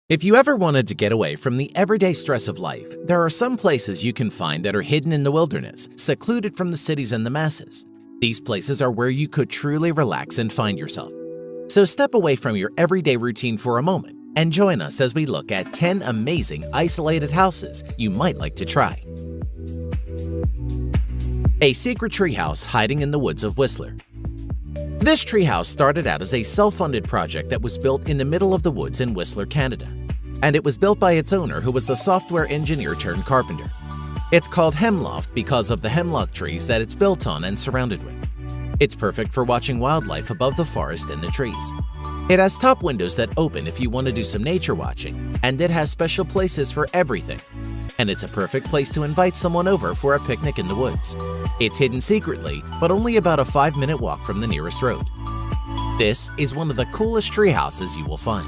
If you ever wanted to get away from the everyday stress of life, there are some places you can find that are hidden in the wilderness, secluded from the cities and the masses. These places are where you could truly relax and find yourself. So step away from your everyday routine for a moment and join us as we look at 10 amazing isolated houses you might like to try. A secret treehouse hiding in the woods of Whistler. This treehouse started out as a self-funded project that was built in the middle of the woods in Whistler, Canada. And it was built by its owner, who was a software engineer turned carpenter. It's called Hemloft because of the hemlock trees that it's built on and surrounded with. It's perfect for watching wildlife above the forest and the trees. It has top windows that open if you want to do some nature watching, and it has special places for everything. And it's a perfect place to invite someone over for a picnic in the woods. It's hidden secretly, but only about a 5-minute walk from the nearest road. This is one of the coolest tree houses you will find.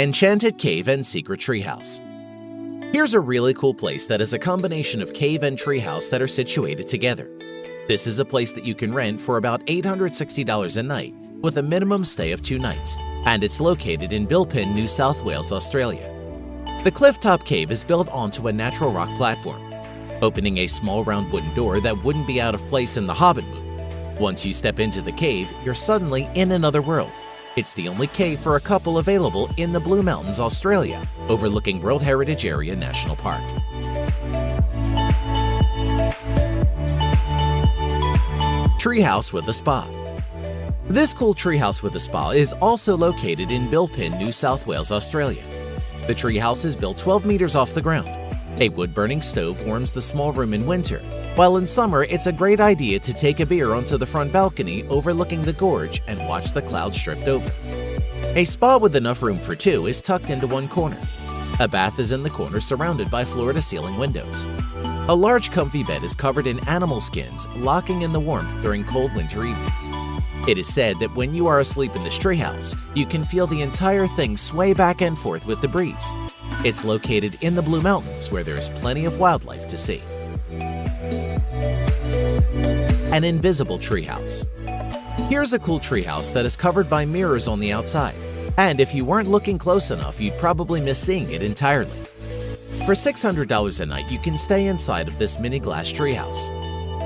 Enchanted Cave and Secret Treehouse. Here's a really cool place that is a combination of cave and treehouse that are situated together. This is a place that you can rent for about $860 a night with a minimum stay of 2 nights, and it's located in Bilpin, New South Wales, Australia. The clifftop cave is built onto a natural rock platform, opening a small round wooden door that wouldn't be out of place in the Hobbit movie. Once you step into the cave, you're suddenly in another world. It's the only cave for a couple available in the Blue Mountains, Australia, overlooking World Heritage Area National Park. Treehouse with a spa. This cool treehouse with a spa is also located in Bilpin, New South Wales, Australia. The treehouse is built 12 meters off the ground. A wood-burning stove warms the small room in winter, while in summer it's a great idea to take a beer onto the front balcony overlooking the gorge and watch the clouds drift over. A spa with enough room for 2 is tucked into one corner. A bath is in the corner surrounded by floor-to-ceiling windows. A large comfy bed is covered in animal skins, locking in the warmth during cold winter evenings. It is said that when you are asleep in this treehouse, you can feel the entire thing sway back and forth with the breeze. It's located in the Blue Mountains, where there's plenty of wildlife to see. An invisible treehouse. Here's a cool treehouse that is covered by mirrors on the outside, and if you weren't looking close enough, you'd probably miss seeing it entirely. For $600 a night, you can stay inside of this mini glass treehouse.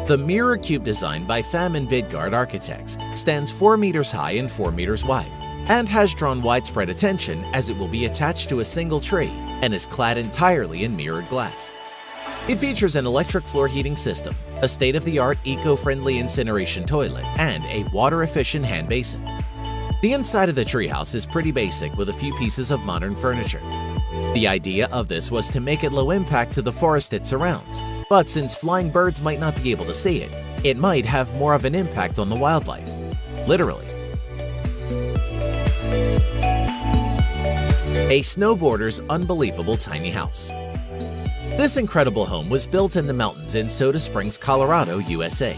The mirror cube designed by Pham and Vidgard architects stands 4 meters high and 4 meters wide, and has drawn widespread attention as it will be attached to a single tree and is clad entirely in mirrored glass. It features an electric floor heating system, a state-of-the-art eco-friendly incineration toilet, and a water-efficient hand basin. The inside of the treehouse is pretty basic with a few pieces of modern furniture. The idea of this was to make it low impact to the forest it surrounds, but since flying birds might not be able to see it, it might have more of an impact on the wildlife. Literally. A snowboarder's unbelievable tiny house. This incredible home was built in the mountains in Soda Springs, Colorado, USA.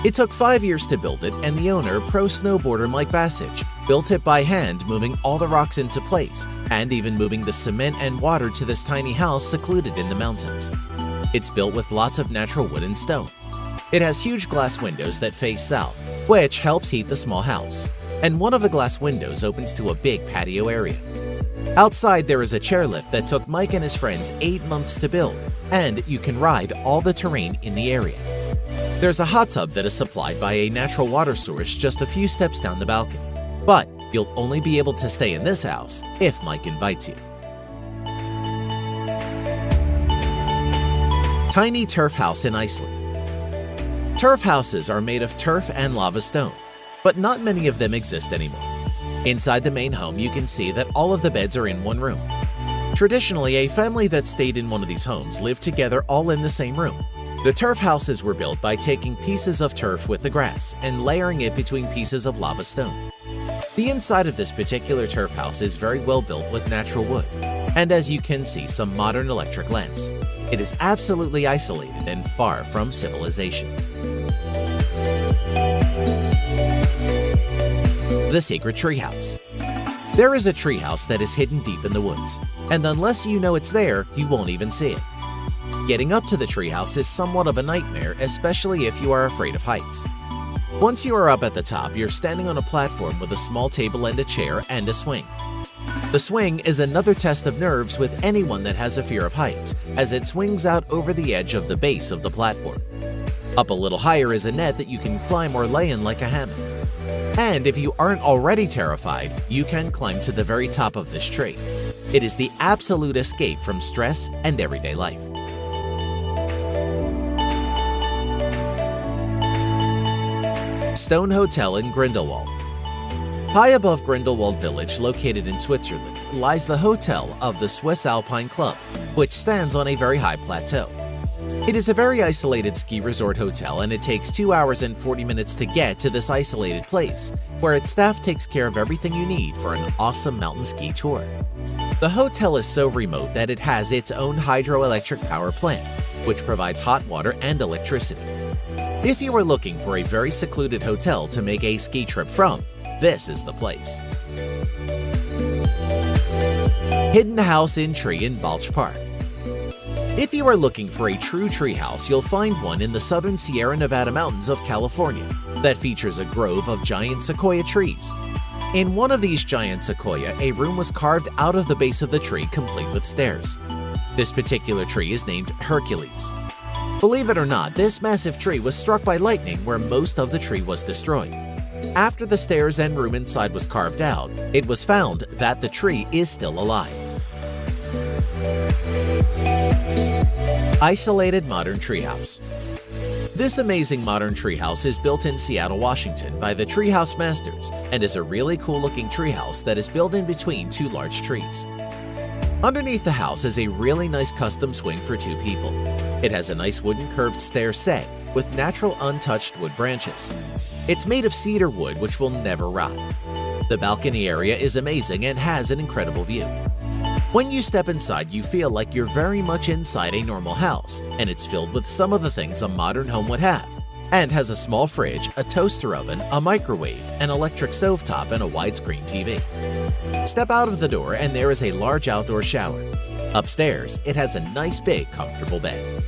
It took 5 years to build it, and the owner, pro snowboarder Mike Bassage, built it by hand, moving all the rocks into place, and even moving the cement and water to this tiny house secluded in the mountains. It's built with lots of natural wood and stone. It has huge glass windows that face south, which helps heat the small house, and one of the glass windows opens to a big patio area. Outside, there is a chairlift that took Mike and his friends 8 months to build, and you can ride all the terrain in the area. There's a hot tub that is supplied by a natural water source just a few steps down the balcony, but you'll only be able to stay in this house if Mike invites you. Tiny turf house in Iceland. Turf houses are made of turf and lava stone, but not many of them exist anymore. Inside the main home, you can see that all of the beds are in one room. Traditionally, a family that stayed in one of these homes lived together all in the same room. The turf houses were built by taking pieces of turf with the grass and layering it between pieces of lava stone. The inside of this particular turf house is very well built with natural wood, and as you can see, some modern electric lamps. It is absolutely isolated and far from civilization. The secret treehouse. There is a treehouse that is hidden deep in the woods, and unless you know it's there, you won't even see it. Getting up to the treehouse is somewhat of a nightmare, especially if you are afraid of heights. Once you are up at the top, you're standing on a platform with a small table and a chair and a swing. The swing is another test of nerves with anyone that has a fear of heights, as it swings out over the edge of the base of the platform. Up a little higher is a net that you can climb or lay in like a hammock. And if you aren't already terrified, you can climb to the very top of this tree. It is the absolute escape from stress and everyday life. Stone Hotel in Grindelwald. High above Grindelwald village, located in Switzerland, lies the hotel of the Swiss Alpine Club, which stands on a very high plateau. It is a very isolated ski resort hotel, and it takes 2 hours and 40 minutes to get to this isolated place, where its staff takes care of everything you need for an awesome mountain ski tour. The hotel is so remote that it has its own hydroelectric power plant, which provides hot water and electricity. If you are looking for a very secluded hotel to make a ski trip from, this is the place. Hidden House in Tree in Balch Park. If you are looking for a true treehouse, you'll find one in the southern Sierra Nevada mountains of California that features a grove of giant sequoia trees. In one of these giant sequoia, a room was carved out of the base of the tree, complete with stairs. This particular tree is named Hercules. Believe it or not, this massive tree was struck by lightning where most of the tree was destroyed. After the stairs and room inside was carved out, it was found that the tree is still alive. Isolated modern treehouse. This amazing modern treehouse is built in Seattle, Washington by the Treehouse Masters and is a really cool looking treehouse that is built in between two large trees. Underneath the house is a really nice custom swing for 2 people. It has a nice wooden curved stair set with natural untouched wood branches. It's made of cedar wood which will never rot. The balcony area is amazing and has an incredible view. When you step inside, you feel like you're very much inside a normal house, and it's filled with some of the things a modern home would have, and has a small fridge, a toaster oven, a microwave, an electric stovetop, and a widescreen TV. Step out of the door and there is a large outdoor shower. Upstairs, it has a nice big comfortable bed.